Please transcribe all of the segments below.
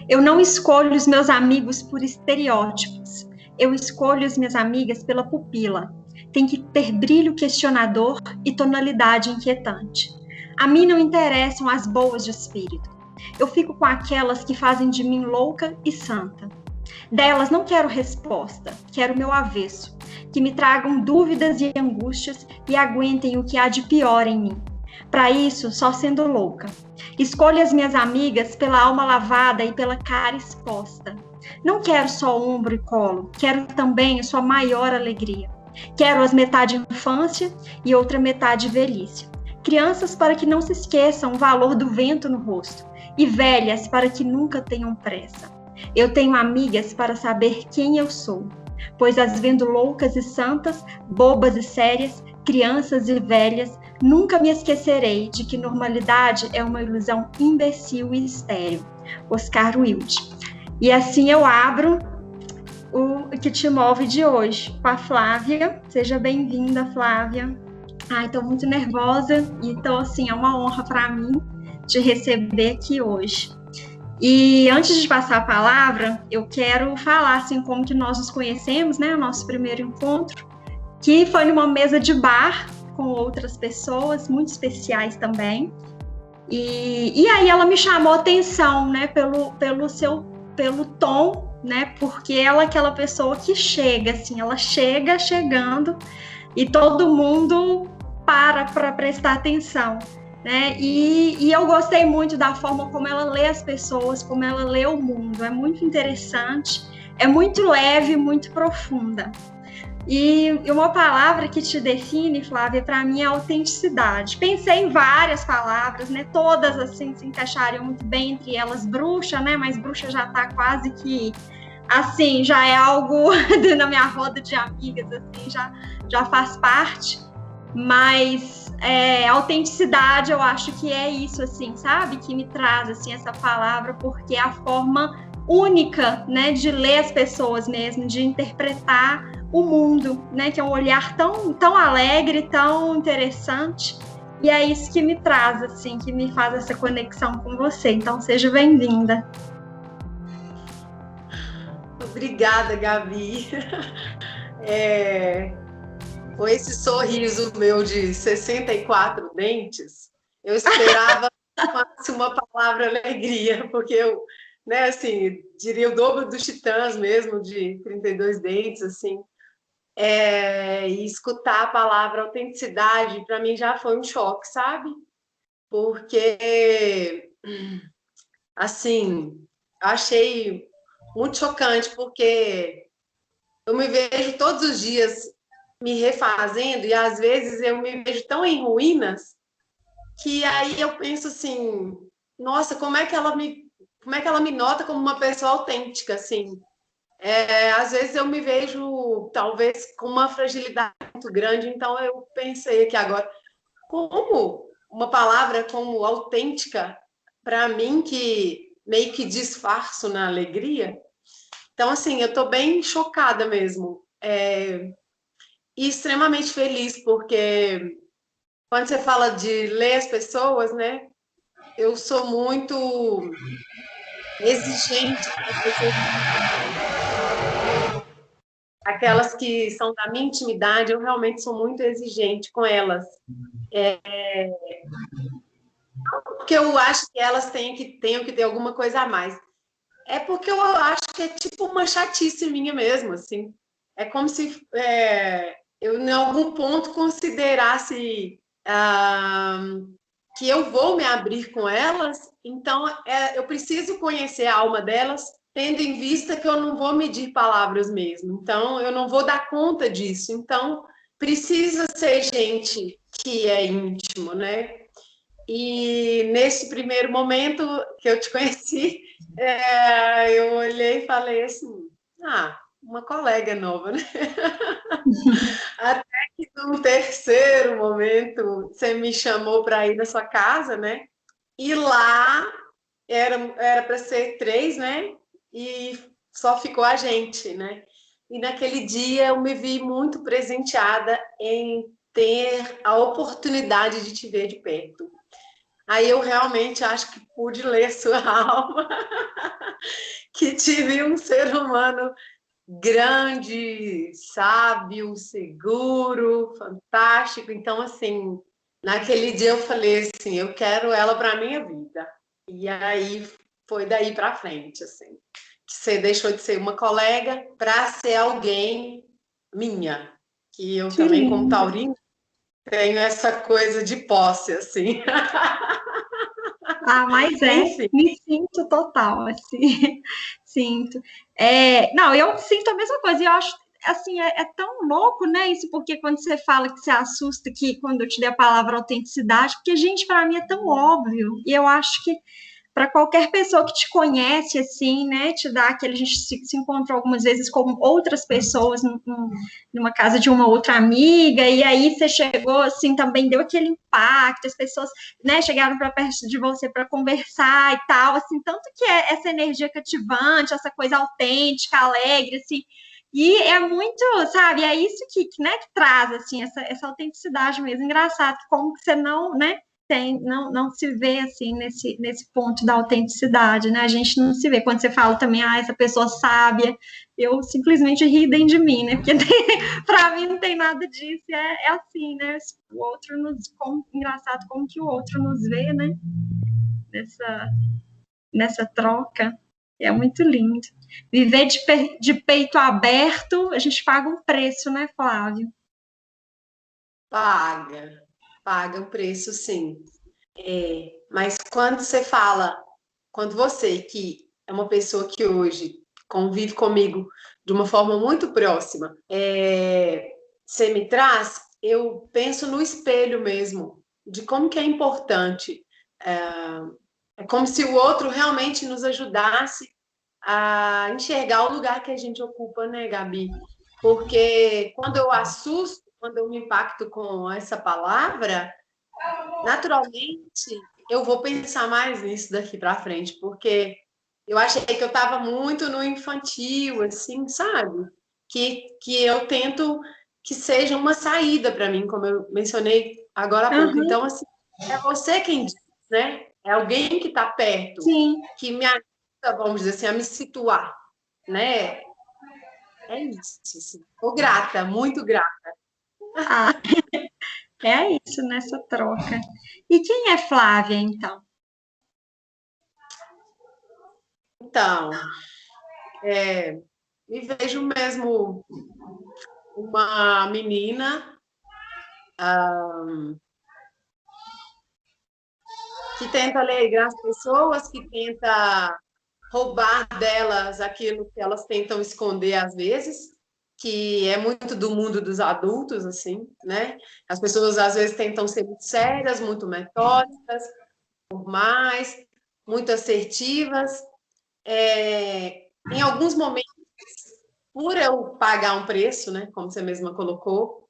Eu não escolho os meus amigos por estereótipos. Eu escolho as minhas amigas pela pupila. Tem que ter brilho questionador e tonalidade inquietante. A mim não interessam as boas de espírito. Eu fico com aquelas que fazem de mim louca e santa. Delas não quero resposta, quero meu avesso, que me tragam dúvidas e angústias e aguentem o que há de pior em mim. Para isso, só sendo louca. Escolho as minhas amigas pela alma lavada e pela cara exposta. Não quero só ombro e colo, quero também sua maior alegria. Quero as metade infância e outra metade velhice. Crianças para que não se esqueçam o valor do vento no rosto, e velhas para que nunca tenham pressa. Eu tenho amigas para saber quem eu sou, pois as vendo loucas e santas, bobas e sérias, crianças e velhas, nunca me esquecerei de que normalidade é uma ilusão imbecil e estéril. Oscar Wilde. E assim eu abro o Que Te Move de hoje com a Flávia. Seja bem-vinda, Flávia. Ai, estou muito nervosa e então assim é uma honra para mim te receber aqui hoje. E antes de passar a palavra, eu quero falar assim como que nós nos conhecemos, né? O nosso primeiro encontro, que foi numa mesa de bar com outras pessoas muito especiais também. E aí ela me chamou a atenção, né? Pelo tom, né? Porque ela é aquela pessoa que chega, assim, ela chega chegando e todo mundo para prestar atenção. Né? E eu gostei muito da forma como ela lê as pessoas, como ela lê o mundo. É muito interessante, é muito leve, muito profunda. E uma palavra que te define, Flávia, para mim é autenticidade. Pensei em várias palavras, né? Todas assim se encaixariam muito bem, entre elas bruxa, né? Mas bruxa já está quase que assim, já é algo na minha roda de amigas, assim, já faz parte. Mas autenticidade, eu acho que é isso, assim, sabe? Que me traz, assim, essa palavra, porque é a forma única, né, de ler as pessoas mesmo, de interpretar o mundo, né, que é um olhar tão alegre, tão interessante, e é isso que me traz, assim, que me faz essa conexão com você. Então, seja bem-vinda. Obrigada, Gabi. Com esse sorriso meu de 64 dentes, eu esperava uma palavra alegria, porque eu, né, assim, diria o dobro dos Titãs mesmo, de 32 dentes, assim. E escutar a palavra autenticidade, para mim já foi um choque, sabe? Porque, assim, achei muito chocante, porque eu me vejo todos os dias me refazendo e às vezes eu me vejo tão em ruínas que aí eu penso assim, nossa, como é que ela me nota como uma pessoa autêntica, assim? Às vezes eu me vejo talvez com uma fragilidade muito grande, então eu pensei aqui agora, como uma palavra como autêntica, para mim que meio que disfarço na alegria. Então, assim, eu estou bem chocada mesmo. E extremamente feliz, porque quando você fala de ler as pessoas, né? Eu sou muito exigente com as pessoas. Aquelas que são da minha intimidade, eu realmente sou muito exigente com elas. Porque eu acho que elas tenham que ter alguma coisa a mais. É porque eu acho que é tipo uma chatice minha mesmo, assim. É como se eu, em algum ponto, considerasse que eu vou me abrir com elas, então eu preciso conhecer a alma delas, tendo em vista que eu não vou medir palavras mesmo. Então, eu não vou dar conta disso. Então, precisa ser gente que é íntimo, né? E nesse primeiro momento que eu te conheci, eu olhei e falei assim, uma colega nova, né? Até que no terceiro momento você me chamou para ir na sua casa, né? E lá era para ser 3, né? E só ficou a gente, né? E naquele dia eu me vi muito presenteada em ter a oportunidade de te ver de perto. Aí eu realmente acho que pude ler sua alma, que tive um ser humano grande, sábio, seguro, fantástico. Então, assim, naquele dia eu falei assim, eu quero ela para minha vida. E aí foi daí para frente, assim, que você deixou de ser uma colega para ser alguém minha, que eu Que também, como lindo. taurino, tenho essa coisa de posse, assim. Ah, mas Enfim. me sinto total, assim, sinto. Não, eu sinto a mesma coisa, e eu acho, assim, é tão louco, né, isso, porque quando você fala que você assusta, que quando eu te dei a palavra autenticidade, porque, gente, para mim é tão óbvio, e eu acho que para qualquer pessoa que te conhece, assim, né, te dá aquele, a gente se encontrou algumas vezes com outras pessoas numa casa de uma outra amiga, e aí você chegou, assim, também deu aquele impacto, as pessoas, né, chegaram para perto de você para conversar e tal, assim, tanto que é essa energia cativante, essa coisa autêntica, alegre, assim, e é muito, sabe, é isso né, que traz, assim, essa autenticidade mesmo, engraçado, como que você não, né, não se vê assim nesse ponto da autenticidade, né? A gente não se vê. Quando você fala também, essa pessoa sábia, eu simplesmente ri dentro de mim, né? Porque para mim não tem nada disso, é assim, né? O outro engraçado como que o outro nos vê, né? Nessa, nessa troca. É muito lindo. Viver de peito aberto, a gente paga um preço, né, Flávio? Paga o preço, sim. Mas quando você fala, quando você, que é uma pessoa que hoje convive comigo de uma forma muito próxima, você me traz, eu penso no espelho mesmo, de como que é importante. É como se o outro realmente nos ajudasse a enxergar o lugar que a gente ocupa, né, Gabi? Porque quando eu assusto, quando eu me impacto com essa palavra, naturalmente eu vou pensar mais nisso daqui para frente, porque eu achei que eu estava muito no infantil, assim, sabe? Que eu tento que seja uma saída para mim, como eu mencionei agora há pouco. Uhum, Então, assim, é você quem diz, né? É alguém que está perto, sim. que me ajuda, vamos dizer assim, a me situar, né? É isso, assim. Tô grata, muito grata. Ah, é isso nessa troca. E quem é Flávia, então? Então, me vejo mesmo uma menina que tenta alegrar as pessoas, que tenta roubar delas aquilo que elas tentam esconder às vezes, que é muito do mundo dos adultos, assim, né? As pessoas às vezes tentam ser muito sérias, muito metódicas, formais, muito assertivas. Em alguns momentos, por eu pagar um preço, né, como você mesma colocou,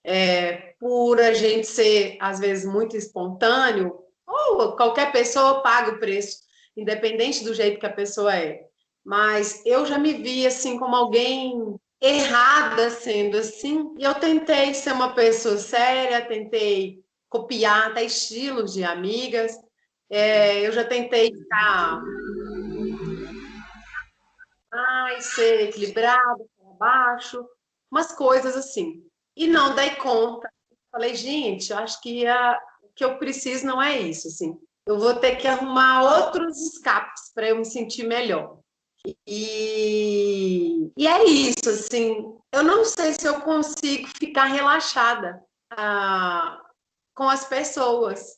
por a gente ser, às vezes, muito espontâneo, ou qualquer pessoa paga o preço, independente do jeito que a pessoa é. Mas eu já me vi, assim, como alguém errada sendo assim, e eu tentei ser uma pessoa séria, tentei copiar até estilos de amigas, eu já tentei ficar ser equilibrada, para baixo, umas coisas assim. E não dei conta. Falei, gente, acho que o que eu preciso não é isso, assim. Eu vou ter que arrumar outros escapes para eu me sentir melhor. E é isso, assim. Eu não sei se eu consigo ficar relaxada com as pessoas.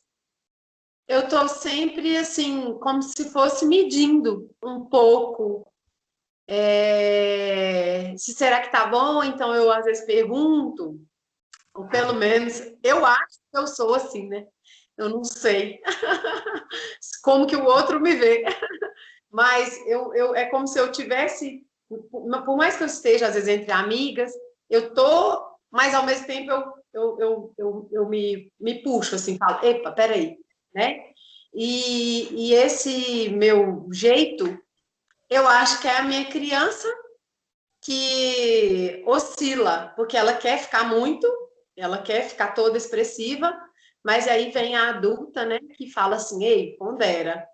Eu estou sempre assim, como se fosse medindo um pouco se será que tá bom, então eu às vezes pergunto, ou pelo menos eu acho que eu sou assim, né? Eu não sei como que o outro me vê, mas é como se eu tivesse, por mais que eu esteja às vezes entre amigas, eu tô, mas ao mesmo tempo eu me puxo assim, falo, epa, peraí, né? E esse meu jeito, eu acho que é a minha criança que oscila, porque ela quer ficar muito, ela quer ficar toda expressiva, mas aí vem a adulta, né, que fala assim, ei, pondera.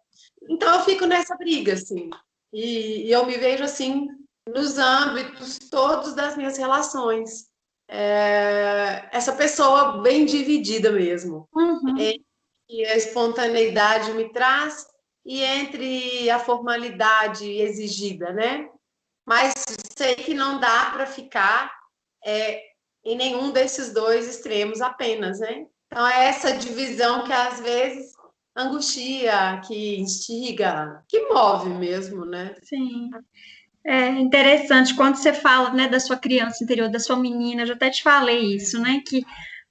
Então eu fico nessa briga, assim, e eu me vejo assim nos âmbitos todos das minhas relações. Essa pessoa bem dividida mesmo. Uhum. E a espontaneidade me traz e entre a formalidade exigida, né? Mas sei que não dá para ficar é, em nenhum desses dois extremos apenas, né? Então é essa divisão que às vezes angustia, que instiga, que move mesmo, né? Sim. É interessante quando você fala, né, da sua criança interior, da sua menina, eu já até te falei isso, né, que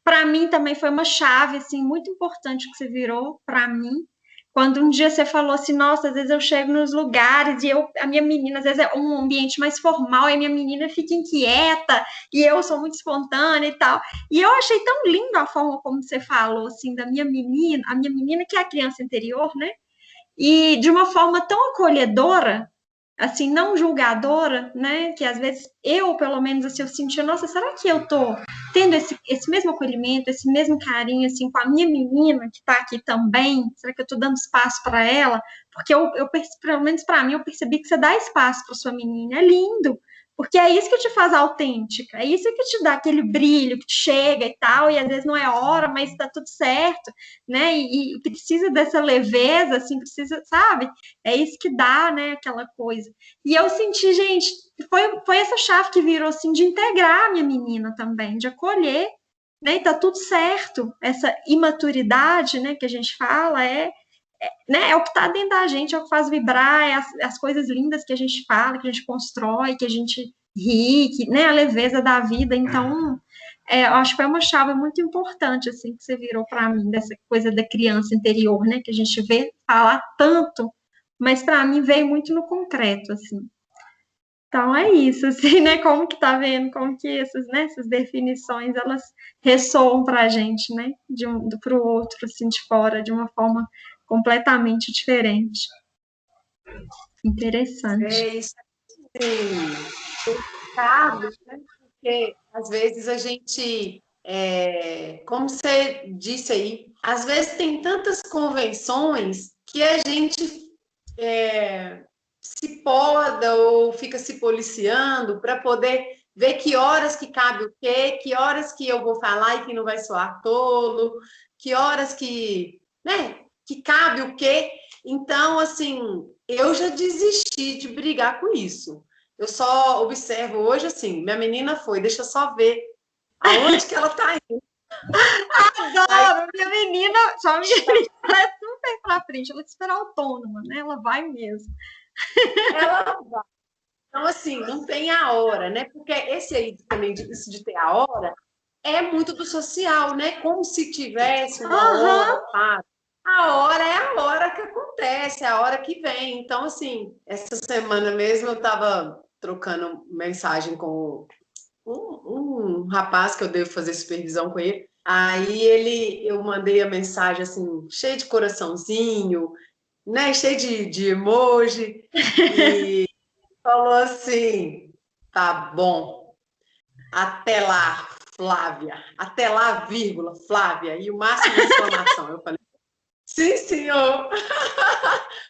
para mim também foi uma chave assim muito importante que você virou para mim. Quando um dia você falou assim, nossa, às vezes eu chego nos lugares e a minha menina, às vezes é um ambiente mais formal, e a minha menina fica inquieta, e eu sou muito espontânea e tal. E eu achei tão lindo a forma como você falou, assim, da minha menina, a minha menina que é a criança interior, né? E de uma forma tão acolhedora, assim, não julgadora, né? Que às vezes eu, pelo menos, assim, eu sentia, nossa, será que eu tô tendo esse mesmo acolhimento, esse mesmo carinho, assim, com a minha menina que tá aqui também? Será que eu tô dando espaço para ela? Porque pelo menos para mim, eu percebi que você dá espaço para sua menina, é lindo. Porque é isso que te faz autêntica, é isso que te dá aquele brilho que te chega e tal, e às vezes não é hora, mas tá tudo certo, né? E precisa dessa leveza, assim, precisa, sabe? É isso que dá, né? Aquela coisa. E eu senti, gente, foi essa chave que virou, assim, de integrar a minha menina também, de acolher, né? E tá tudo certo. Essa imaturidade, né, que a gente fala, né, é o que tá dentro da gente, é o que faz vibrar, é as coisas lindas que a gente fala, que a gente constrói, que a gente ri, que, né, a leveza da vida. Então, eu acho que foi uma chave muito importante, assim, que você virou para mim, dessa coisa da criança interior, né, que a gente vê falar tanto, mas para mim veio muito no concreto, assim. Então é isso, assim, né, como que tá vendo, como que essas definições, elas ressoam para a gente, né, para o outro, assim, de fora, de uma forma completamente diferente. Interessante. É isso assim, delicado, né? Porque às vezes a gente, como você disse aí, às vezes tem tantas convenções que a gente se poda ou fica se policiando para poder ver que horas que cabe o quê, que horas que eu vou falar e que não vai soar tolo, que horas que, né, que cabe o quê. Então, assim, eu já desisti de brigar com isso. Eu só observo hoje assim, minha menina foi, deixa eu só ver aonde que ela tá indo. Aí Adoro! Só minha menina, ela é super pra frente, ela é super autônoma, né? Ela vai mesmo. ela vai. Então, assim, não tem a hora, né? Porque esse aí também, isso de ter a hora, é muito do social, né? Como se tivesse uma hora, Aham. pá. A hora é a hora que acontece, é a hora que vem. Então, assim, essa semana mesmo eu estava trocando mensagem com um rapaz que eu devo fazer supervisão com ele. Aí eu mandei a mensagem assim, cheia de coraçãozinho, né? Cheia de emoji, e falou assim: tá bom, até lá, Flávia, até lá, vírgula, Flávia, e o máximo de exclamação. Eu falei, sim, senhor.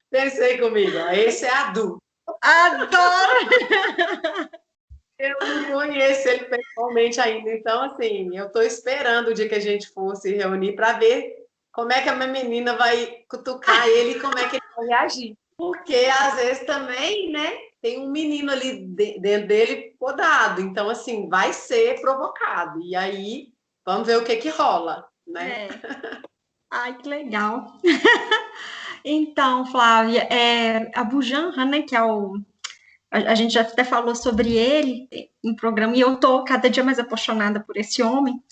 Pensei comigo, ó, esse é adulto. Adoro! Eu não conheço ele pessoalmente ainda, então, assim, eu estou esperando o dia que a gente for se reunir para ver como é que a minha menina vai cutucar ele e como é que ele vai reagir. Porque, às vezes, também, né, tem um menino ali dentro dele podado, então, assim, vai ser provocado. E aí, vamos ver o que que rola, né? É. Ai, que legal. Então, Flávia, a Bujanra, né, que é a gente já até falou sobre ele em programa, e eu tô cada dia mais apaixonada por esse homem.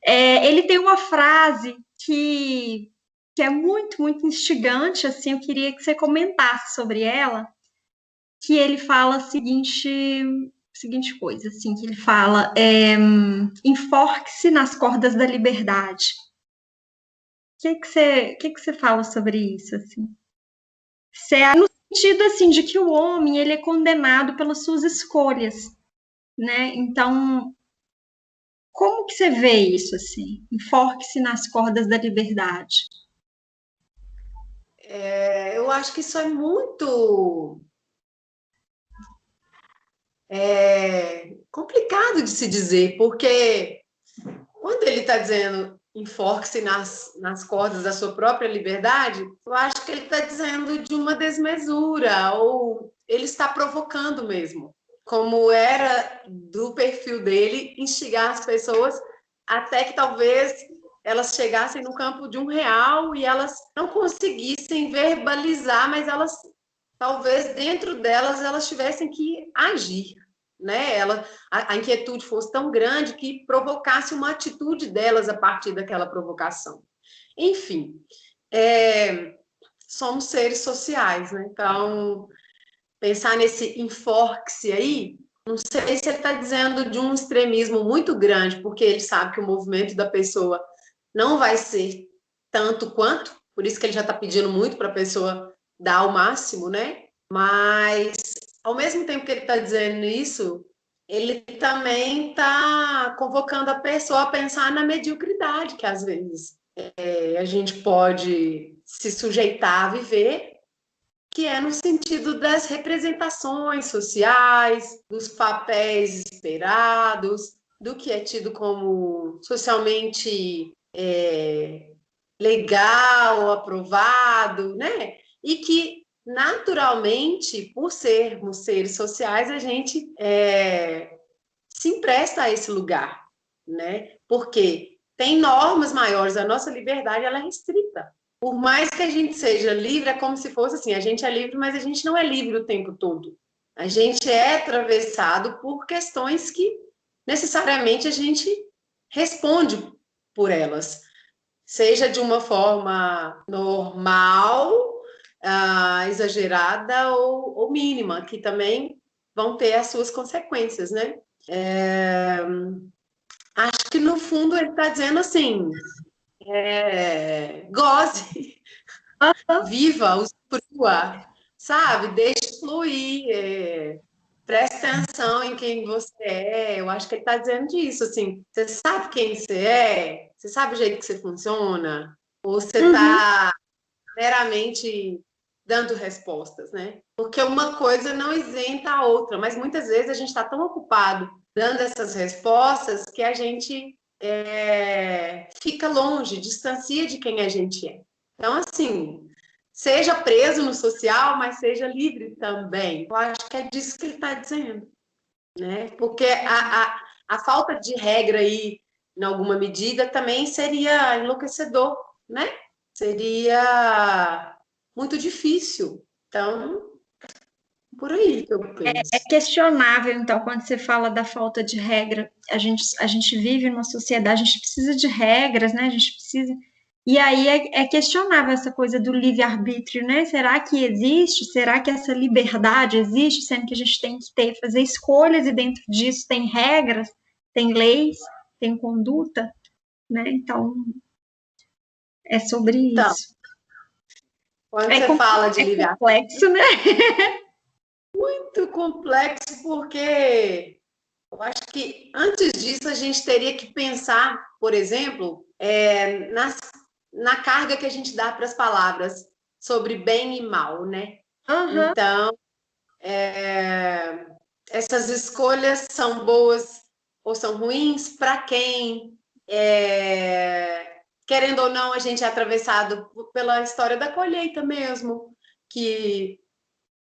Ele tem uma frase que é muito, muito instigante, assim, eu queria que você comentasse sobre ela, que ele fala a seguinte coisa, assim, que ele fala, enforque-se nas cordas da liberdade. O que que você fala sobre isso, assim? No sentido, assim, de que o homem, ele é condenado pelas suas escolhas, né? Então, Como que você vê isso, assim? Enforque-se nas cordas da liberdade. Eu acho que isso é muito complicado de se dizer, porque quando ele está dizendo enforque-se nas cordas da sua própria liberdade, eu acho que ele está dizendo de uma desmesura, ou ele está provocando mesmo, como era do perfil dele, instigar as pessoas até que talvez elas chegassem no campo de um real e elas não conseguissem verbalizar, mas elas, talvez dentro delas, elas tivessem que agir, né? A inquietude fosse tão grande que provocasse uma atitude delas a partir daquela provocação. Enfim, somos seres sociais, né? Então, pensar nesse enforque-se aí, não sei se ele está dizendo de um extremismo muito grande, porque ele sabe que o movimento da pessoa não vai ser tanto quanto, por isso que ele já está pedindo muito para a pessoa dar o máximo, né? Mas, ao mesmo tempo que ele está dizendo isso, ele também está convocando a pessoa a pensar na mediocridade que, às vezes, a gente pode se sujeitar a viver, que é no sentido das representações sociais, dos papéis esperados, do que é tido como socialmente legal, aprovado, né? E que, naturalmente, por sermos seres sociais, a gente se empresta a esse lugar, né? Porque tem normas maiores, a nossa liberdade ela é restrita. Por mais que a gente seja livre, é como se fosse assim, a gente é livre, mas a gente não é livre o tempo todo. A gente é atravessado por questões que necessariamente a gente responde por elas, seja de uma forma normal, exagerada ou mínima, que também vão ter as suas consequências, né? Acho que no fundo ele está dizendo assim: goze, viva, usufrua, sabe? Deixe fluir, preste atenção em quem você é. Eu acho que ele está dizendo disso, assim, você sabe quem você é? Você sabe o jeito que você funciona? Ou você Uhum. está meramente dando respostas, né? Porque uma coisa não isenta a outra, mas muitas vezes a gente está tão ocupado dando essas respostas que a gente fica longe, distancia de quem a gente é. Então, assim, seja preso no social, mas seja livre também. Eu acho que é disso que ele está dizendo, né? Porque a falta de regra aí, em alguma medida, também seria enlouquecedor, né? Seria muito difícil. Então, por aí que eu É penso. questionável, então, quando você fala da falta de regra, a gente vive numa sociedade, a gente precisa de regras, né? A gente precisa. E aí é questionável essa coisa do livre-arbítrio, né? Será que existe? Será que essa liberdade existe? Sendo que a gente tem que fazer escolhas e dentro disso tem regras, tem leis, tem conduta, né? Então, é sobre Então, isso. quando você fala de É livre-arbítrio, complexo, né? muito complexo, porque eu acho que antes disso a gente teria que pensar, por exemplo, na carga que a gente dá para as palavras sobre bem e mal, né? Aham. Então, essas escolhas são boas ou são ruins para quem? Querendo ou não, a gente é atravessado pela história da colheita mesmo, que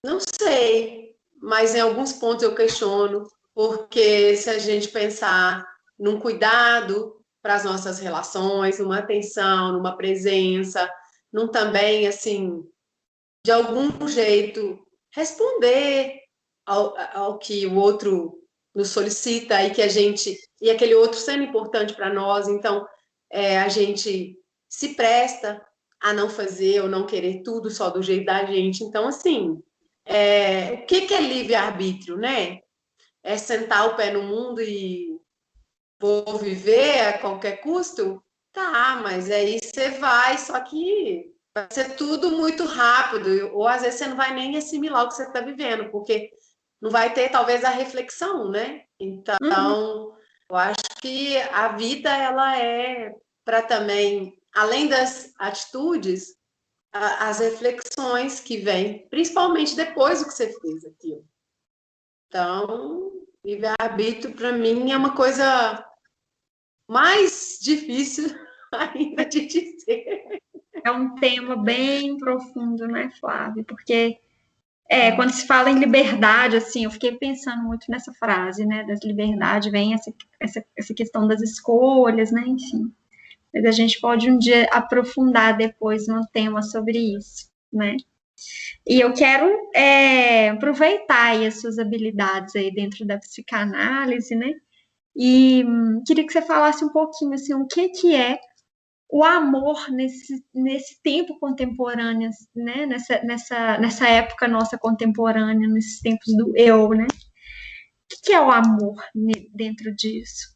não sei, mas em alguns pontos eu questiono, porque se a gente pensar num cuidado para as nossas relações, numa atenção, numa presença, num também, assim, de algum jeito, responder ao que o outro nos solicita e que a gente, e aquele outro sendo importante para nós, então a gente se presta a não fazer ou não querer tudo só do jeito da gente. Então, assim, o que é livre-arbítrio, né? É sentar o pé no mundo e vou viver a qualquer custo? Tá, mas aí você vai, só que vai ser tudo muito rápido, ou às vezes você não vai nem assimilar o que você está vivendo, porque não vai ter talvez a reflexão, né? Uhum. Então, eu acho que a vida, ela é para também, além das atitudes, as reflexões que vêm, principalmente depois do que você fez aquilo. Então, livre-arbítrio, para mim, é uma coisa mais difícil ainda de dizer. É um tema bem profundo, né, Flávia? Porque quando se fala em liberdade, assim, eu fiquei pensando muito nessa frase, né, das liberdades, vem essa questão das escolhas, né, enfim. Mas a gente pode um dia aprofundar depois num tema sobre isso, né? E eu quero aproveitar aí as suas habilidades aí dentro da psicanálise, né? E queria que você falasse um pouquinho, assim, o que é o amor nesse tempo contemporâneo, né? Nessa época nossa contemporânea, nesses tempos do eu, né? O que é o amor dentro disso?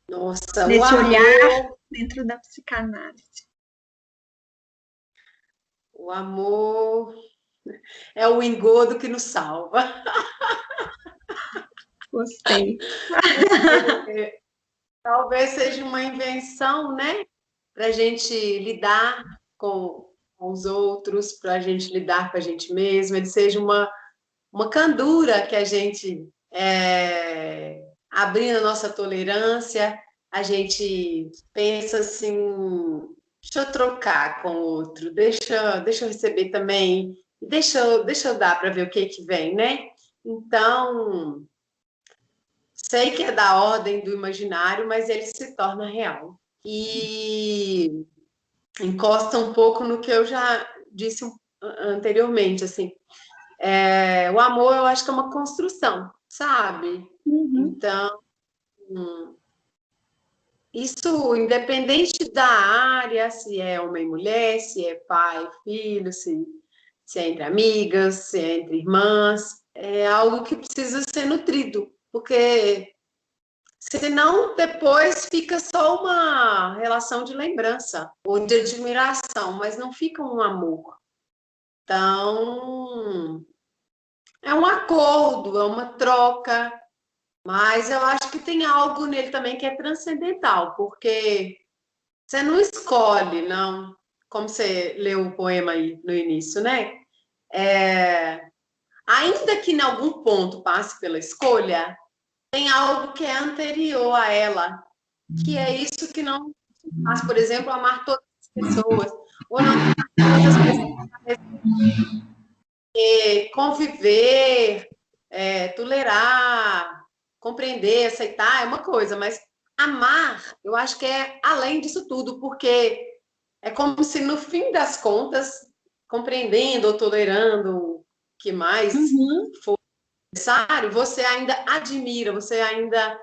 Nossa, Nesse o amor, olhar dentro da psicanálise. o amor é o engodo que nos salva. Gostei. Talvez seja uma invenção, né? Para a gente lidar com os outros, para a gente lidar com a gente mesmo. Ele seja uma candura que a gente, abrindo a nossa tolerância, a gente pensa assim, deixa eu trocar com o outro, deixa eu receber também, deixa eu dar para ver o que vem, né? Então, sei que é da ordem do imaginário, mas ele se torna real. E encosta um pouco no que eu já disse anteriormente, assim. O amor, eu acho que é uma construção, sabe? Uhum. Então, isso independente da área, se é homem e mulher, se é pai e filho, se é entre amigas, se é entre irmãs, é algo que precisa ser nutrido, porque senão depois fica só uma relação de lembrança ou de admiração, mas não fica um amor. Então, é um acordo, é uma troca, mas eu acho que tem algo nele também que é transcendental, porque você não escolhe, não, como você leu o poema aí no início, né? Ainda que em algum ponto passe pela escolha, tem algo que é anterior a ela, que é isso que não faz, por exemplo, amar todas as pessoas, ou não todas as pessoas, conviver, tolerar, compreender, aceitar é uma coisa, mas amar, eu acho que é além disso tudo, porque é como se no fim das contas, compreendendo ou tolerando o que mais for necessário, você ainda admira, você ainda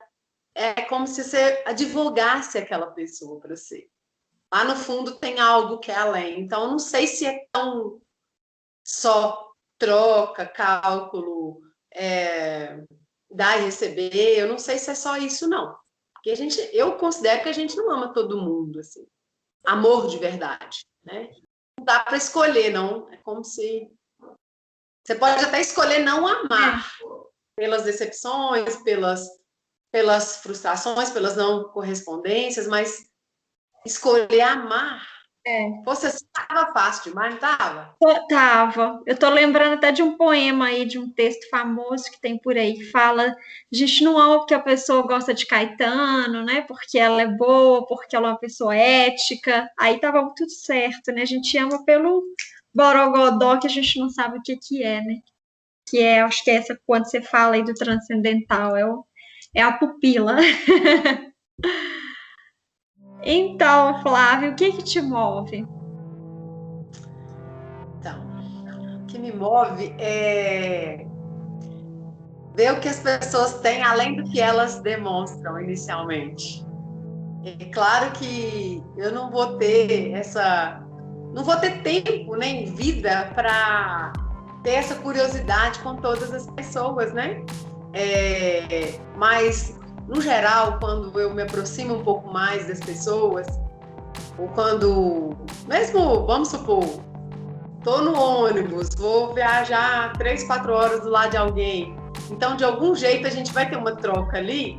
é como se você advogasse aquela pessoa para você. Lá no fundo tem algo que é além. Então, não sei se é tão só troca, cálculo, dar e receber. Eu não sei se é só isso, não. Porque eu considero que a gente não ama todo mundo, assim. Amor de verdade, né? Não dá para escolher, não. É como se... Você pode até escolher não amar pelas decepções, pelas frustrações, pelas não correspondências, mas escolher amar. Você estava fácil demais, não estava? Tava. Eu tô lembrando até de um poema aí, de um texto famoso que tem por aí, que fala: a gente não ama porque a pessoa gosta de Caetano, né? Porque ela é boa, porque ela é uma pessoa ética. Aí tava tudo certo, né? A gente ama pelo borogodó que a gente não sabe o que é, né? Que é, acho que é essa, quando você fala aí do transcendental, é a pupila. Então, Flávio, o que te move? Então, o que me move é ver o que as pessoas têm além do que elas demonstram inicialmente. É claro que eu não vou ter tempo nem vida para ter essa curiosidade com todas as pessoas, né? Mas no geral, quando eu me aproximo um pouco mais das pessoas, ou quando, mesmo, vamos supor, estou no ônibus, vou viajar 3, 4 horas do lado de alguém, Então, de algum jeito, a gente vai ter uma troca ali.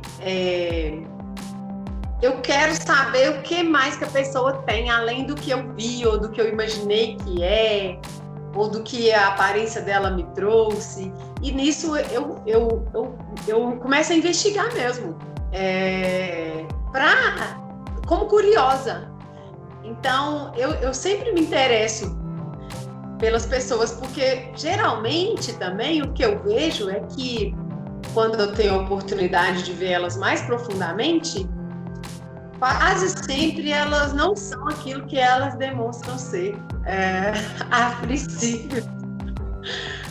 Eu quero saber o que mais que a pessoa tem, além do que eu vi, ou do que eu imaginei que é, ou do que a aparência dela me trouxe. E nisso eu começo a investigar mesmo, como curiosa. Então, eu sempre me interesso pelas pessoas, porque geralmente também o que eu vejo é que quando eu tenho a oportunidade de ver elas mais profundamente, quase sempre elas não são aquilo que elas demonstram ser a princípio.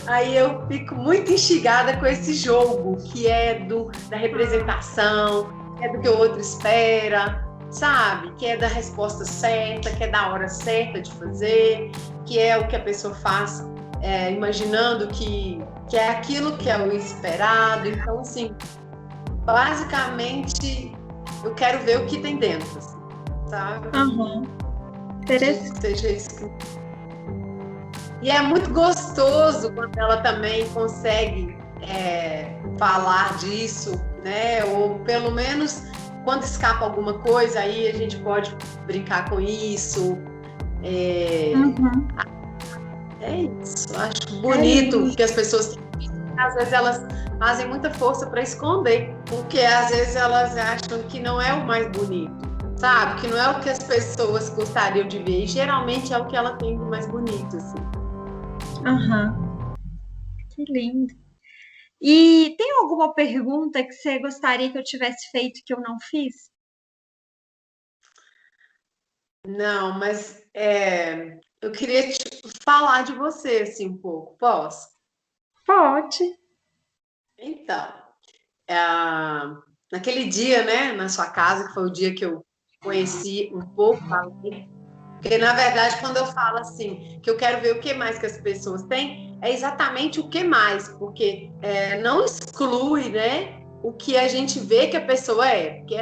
Aí eu fico muito instigada com esse jogo, que é da representação, que é do que o outro espera, sabe? Que é da resposta certa, que é da hora certa de fazer, que é o que a pessoa faz imaginando que é aquilo que é o esperado. Então, assim, basicamente, eu quero ver o que tem dentro, assim, sabe? Interessante. Seja isso. E é muito gostoso quando ela também consegue falar disso, né? Ou pelo menos quando escapa alguma coisa, aí a gente pode brincar com isso. É isso. Eu acho bonito que as pessoas, às vezes, elas fazem muita força para esconder, porque às vezes elas acham que não é o mais bonito, sabe? Que não é o que as pessoas gostariam de ver. E geralmente é o que ela tem de mais bonito, assim. Que lindo. E tem alguma pergunta que você gostaria que eu tivesse feito que eu não fiz? Não, mas eu queria falar de você, assim, um pouco. Posso? Pode. Então, naquele dia, né, na sua casa, que foi o dia que eu conheci um pouco, porque, na verdade, quando eu falo assim, que eu quero ver o que mais que as pessoas têm, é exatamente o que mais, porque não exclui, né, o que a gente vê que a pessoa é, porque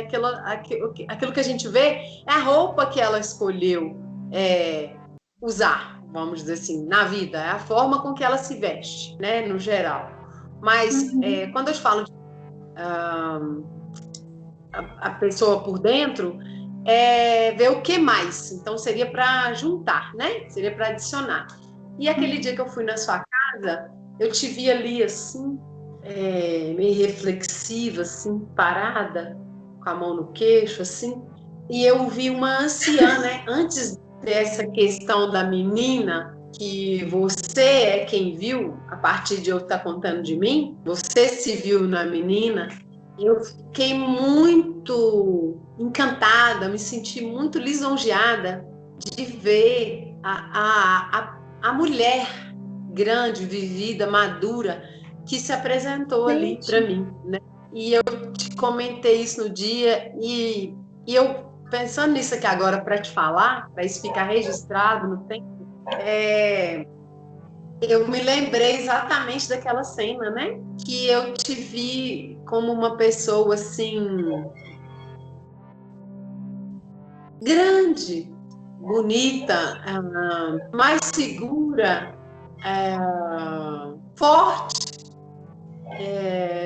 aquilo que a gente vê é a roupa que ela escolheu usar, vamos dizer assim, na vida, é a forma com que ela se veste, né, no geral. Mas quando eu falo de a pessoa por dentro, ver o que mais. Então, seria para juntar, né? Seria para adicionar. E aquele dia que eu fui na sua casa, eu te vi ali, assim, meio reflexiva, assim, parada, com a mão no queixo, assim, e eu vi uma anciã, né? Antes dessa questão da menina, que você é quem viu, a partir de eu estar contando de mim, você se viu na menina, eu fiquei muito encantada, me senti muito lisonjeada de ver a mulher grande, vivida, madura, que se apresentou ali para mim, né? E eu te comentei isso no dia, e eu pensando nisso aqui agora para te falar, para isso ficar registrado no tempo, eu me lembrei exatamente daquela cena, né? Que eu te vi como uma pessoa assim grande, bonita, mais segura, forte.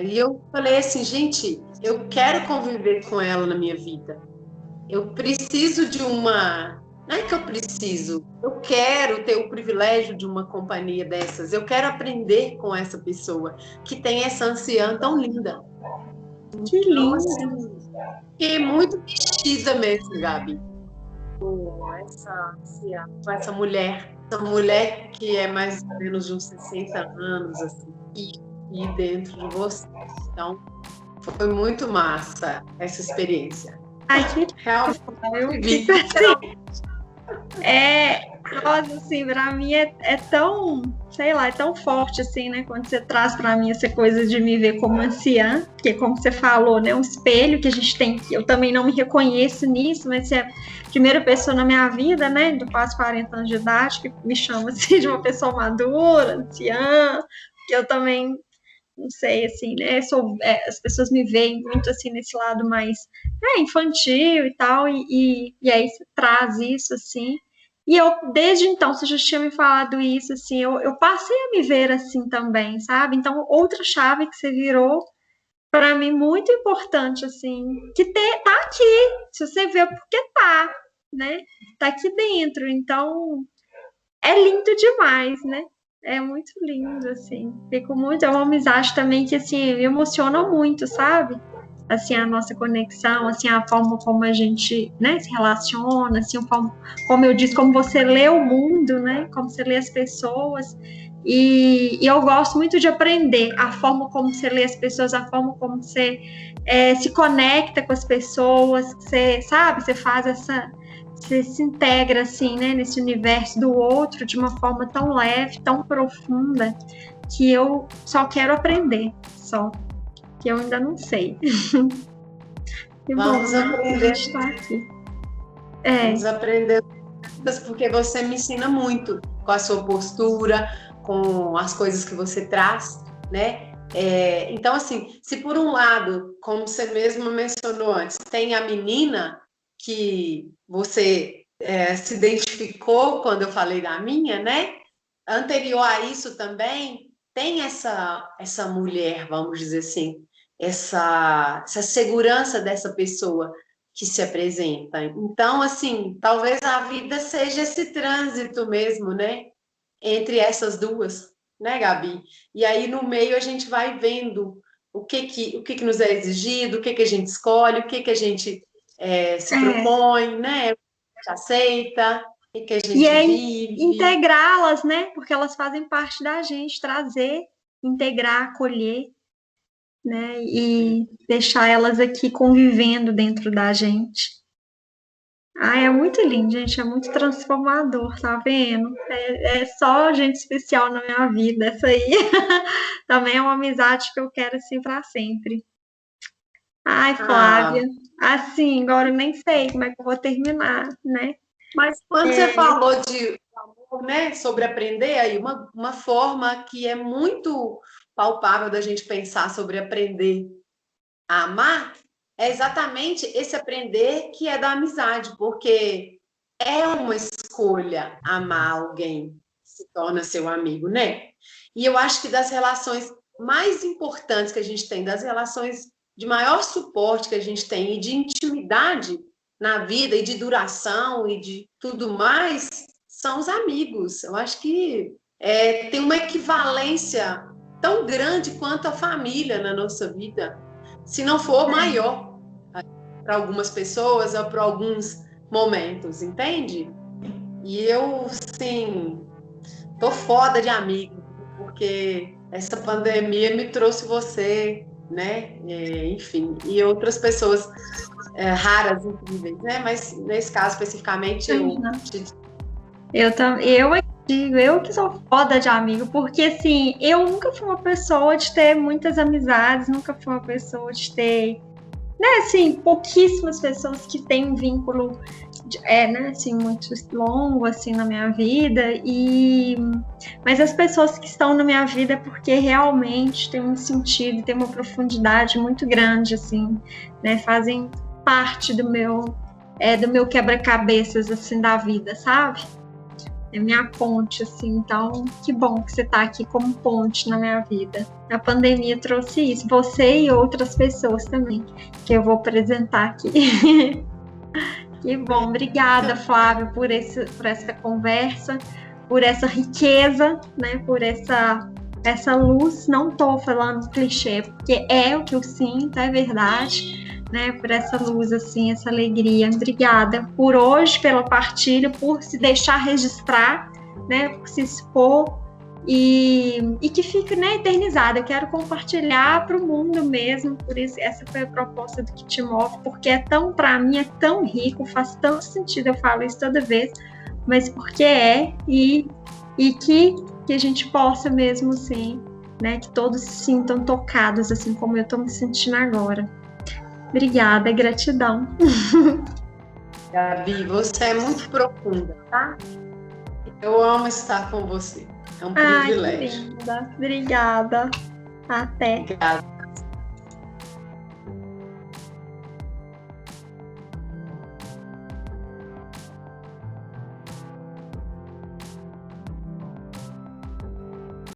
E eu falei assim, gente, eu quero conviver com ela na minha vida. Eu preciso de uma... Não é que eu preciso, eu quero ter o privilégio de uma companhia dessas. Eu quero aprender com essa pessoa que tem essa anciã tão linda. Que lindo. Então, assim, fiquei muito vestida mesmo, Gabi, com essa anciã, com essa mulher que é mais ou menos de uns 60 anos, assim, e dentro de você. Então, foi muito massa essa experiência. Ai, que realmente eu fico assim. Nossa, assim, pra mim é tão, sei lá, é tão forte, assim, né? Quando você traz pra mim essa coisa de me ver como anciã, que como você falou, né? Um espelho que a gente tem, eu também não me reconheço nisso, mas você é a primeira pessoa na minha vida, né? De quase 40 anos de idade, que me chama, assim, de uma pessoa madura, anciã, que eu também... Não sei, assim, né? As pessoas me veem muito assim nesse lado mais infantil e tal, e aí você traz isso assim, E eu, desde então, você já tinha me falado isso, assim, eu passei a me ver assim também, sabe? Então, outra chave que você virou, para mim, muito importante, assim, tá aqui. Se você vê, porque tá, né? Tá aqui dentro. Então, é lindo demais, né? É muito lindo, assim. Fico muito. É uma amizade também que, assim, me emociona muito, sabe? Assim, a nossa conexão, assim, a forma como a gente, né, se relaciona, assim, como eu disse, como você lê o mundo, né? Como você lê as pessoas. E eu gosto muito de aprender a forma como você lê as pessoas, a forma como você se conecta com as pessoas, você, sabe? Você se integra assim, né, nesse universo do outro de uma forma tão leve, tão profunda, que eu só quero aprender, só que eu ainda não sei. Que Vamos bom, né? A aprender. gente tá aqui. Vamos aprender porque você me ensina muito com a sua postura, com as coisas que você traz, né? Então, assim, se por um lado, como você mesmo mencionou antes, tem a menina que você se identificou quando eu falei da minha, né? Anterior a isso também tem essa mulher, vamos dizer assim, essa segurança dessa pessoa que se apresenta. Então, assim, talvez a vida seja esse trânsito mesmo, né? Entre essas duas, né, Gabi? E aí, no meio, a gente vai vendo o que nos é exigido, o que a gente escolhe, o que a gente se propõe, né? O que a gente aceita, o que a E gente vive. integrá-las, né? Porque elas fazem parte da gente, trazer, integrar, acolher, né? E deixar elas aqui convivendo dentro da gente. É muito lindo, gente, é muito transformador, tá vendo? É só gente especial na minha vida, essa aí também é uma amizade que eu quero, assim, para sempre. Ai, Flávia, assim, agora eu nem sei como é que eu vou terminar, né? Mas quando você falou de amor, né, sobre aprender, aí uma forma que é muito palpável da gente pensar sobre aprender a amar é exatamente esse aprender que é da amizade, porque é uma escolha amar alguém que se torna seu amigo, né? E eu acho que das relações mais importantes que a gente tem, das relações de maior suporte que a gente tem e de intimidade na vida e de duração e de tudo mais, são os amigos. Eu acho que tem uma equivalência tão grande quanto a família na nossa vida, se não for maior para algumas pessoas ou para alguns momentos, entende? E eu, sim, tô foda de amigo, porque essa pandemia me trouxe você, né? Enfim, e outras pessoas raras, incríveis, né? Mas nesse caso especificamente eu que sou foda de amigo, porque assim, eu nunca fui uma pessoa de ter muitas amizades, nunca fui uma pessoa de ter, né, assim, pouquíssimas pessoas que têm um vínculo, né, assim, muito longo, assim, na minha vida, mas as pessoas que estão na minha vida é porque realmente tem um sentido, tem uma profundidade muito grande, assim, né, fazem parte do meu quebra-cabeças, assim, da vida, sabe? É minha ponte, assim, então que bom que você está aqui como ponte na minha vida. A pandemia trouxe isso, você e outras pessoas também, que eu vou apresentar aqui. Que bom, obrigada, Flávia, por essa conversa, por essa riqueza, né, por essa luz. Não estou falando clichê, porque é o que eu sinto, é verdade. Né, por essa luz, assim, essa alegria. Obrigada por hoje, pela partilha, por se deixar registrar, né, por se expor e que fique, né, eternizada. Eu quero compartilhar para o mundo mesmo, por isso essa foi a proposta do Que Te Move, porque para mim é tão rico, faz tanto sentido, eu falo isso toda vez, mas porque e que a gente possa mesmo, assim, né, que todos se sintam tocados, assim como eu estou me sentindo agora. Obrigada, gratidão. Gabi, você é muito profunda, tá? Eu amo estar com você. É um privilégio. Ai, que linda. Obrigada. Até. Obrigada.